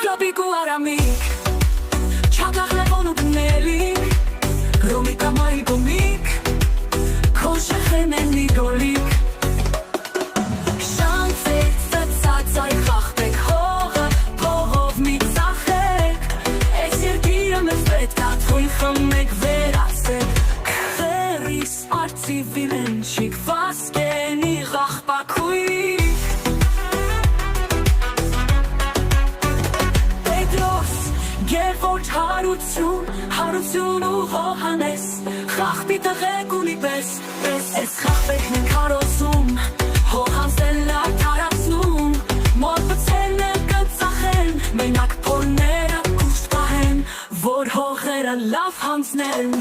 Կապիկ ու արամիկ Չակախ լևոն ու բնելիք Ռոմիկա մայի գոմիկ Քոշը խեմենի գոլիք Շանցեք ծծած այ խախտեք հողը Փողով մի ծախեք Այս երկիրը մեզ պետք ա թույն խմեք վերացեք Քվերիս արծի վիլենչիկ Վասկենի ղախպակույք Գերվորջ հարություն ու հոհանես Խախպի տղեք ունի պես Ես խախպեքն են կարոսում Հոհանսել արտարացնում Մոտ բծելն են կծախեն Մենակ փորները կուշտ պահեն Որ հողերը լավ հանձնեն